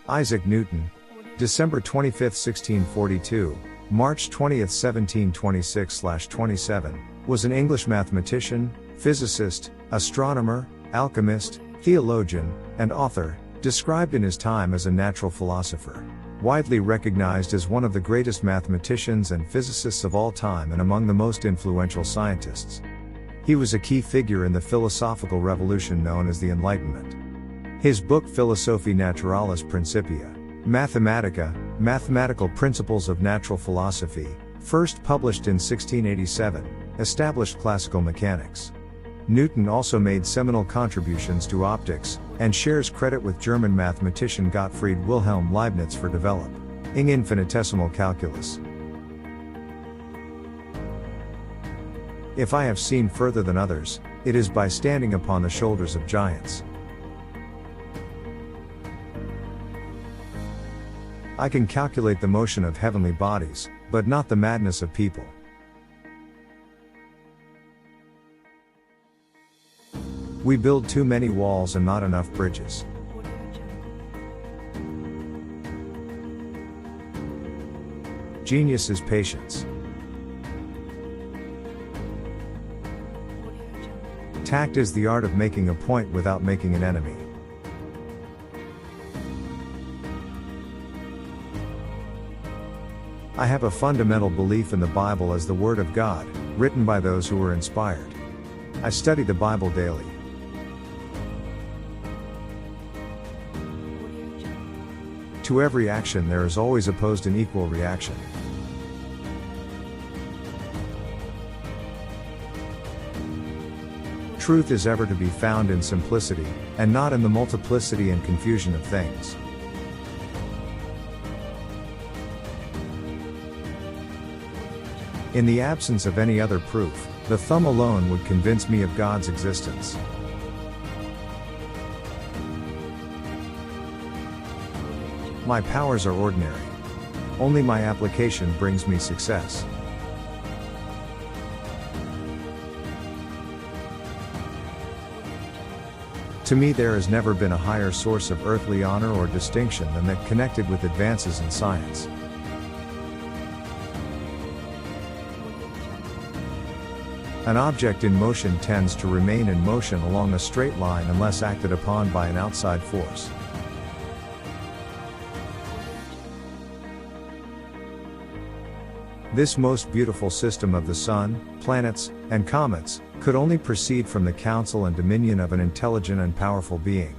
Isaac Newton, December 25, 1642, March 20, 1726/27, was an English mathematician, physicist, astronomer, alchemist, theologian, and author, described in his time as a natural philosopher. Widely recognized as one of the greatest mathematicians and physicists of all time and among the most influential scientists. He was a key figure in the philosophical revolution known as the Enlightenment. His book Philosophiae Naturalis Principia, Mathematica, Mathematical Principles of Natural Philosophy, first published in 1687, established classical mechanics. Newton also made seminal contributions to optics, and shares credit with German mathematician Gottfried Wilhelm Leibniz for developing infinitesimal calculus. If I have seen further than others, it is by standing upon the shoulders of giants. I can calculate the motion of heavenly bodies, but not the madness of people. We build too many walls and not enough bridges. Genius is patience. Tact is the art of making a point without making an enemy. I have a fundamental belief in the Bible as the Word of God, written by those who were inspired. I study the Bible daily. To every action there is always opposed an equal reaction. Truth is ever to be found in simplicity, and not in the multiplicity and confusion of things. In the absence of any other proof, the thumb alone would convince me of God's existence. My powers are ordinary. Only my application brings me success. To me there has never been a higher source of earthly honor or distinction than that connected with advances in science. An object in motion tends to remain in motion along a straight line unless acted upon by an outside force. This most beautiful system of the sun, planets, and comets, could only proceed from the counsel and dominion of an intelligent and powerful being.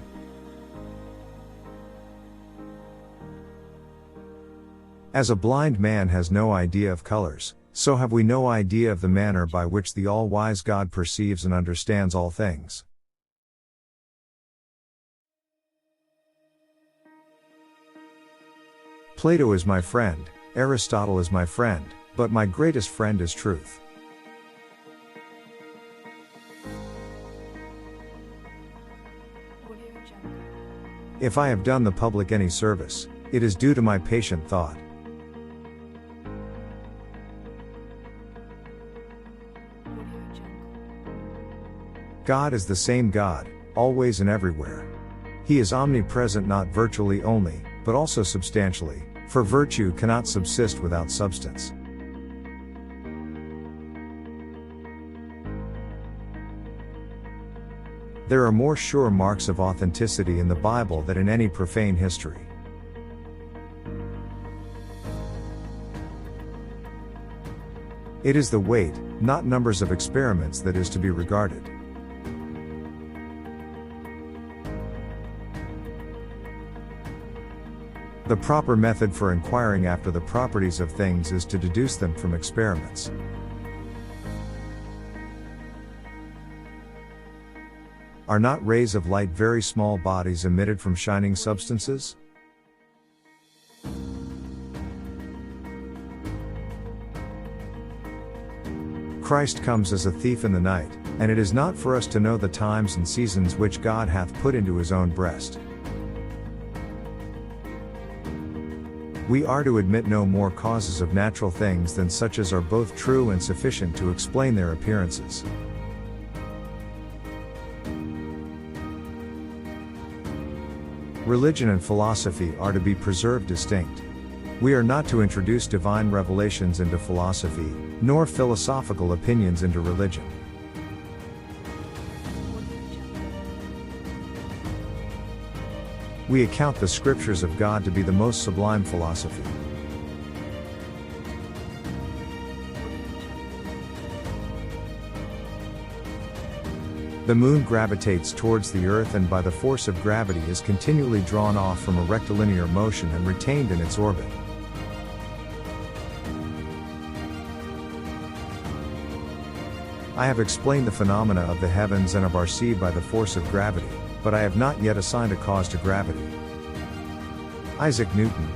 As a blind man has no idea of colors, so have we no idea of the manner by which the all-wise God perceives and understands all things. Plato is my friend, Aristotle is my friend, but my greatest friend is truth. If I have done the public any service, it is due to my patient thought. God is the same God, always and everywhere. He is omnipresent not virtually only, but also substantially, for virtue cannot subsist without substance. There are more sure marks of authenticity in the Bible than in any profane history. It is the weight, not numbers of experiments that is to be regarded. The proper method for inquiring after the properties of things is to deduce them from experiments. Are not rays of light very small bodies emitted from shining substances? Christ comes as a thief in the night, and it is not for us to know the times and seasons which God hath put into his own breast. We are to admit no more causes of natural things than such as are both true and sufficient to explain their appearances. Religion and philosophy are to be preserved distinct. We are not to introduce divine revelations into philosophy, nor philosophical opinions into religion. We account the scriptures of God to be the most sublime philosophy. The moon gravitates towards the Earth and by the force of gravity is continually drawn off from a rectilinear motion and retained in its orbit. I have explained the phenomena of the heavens and of our sea by the force of gravity, but I have not yet assigned a cause to gravity. Isaac Newton,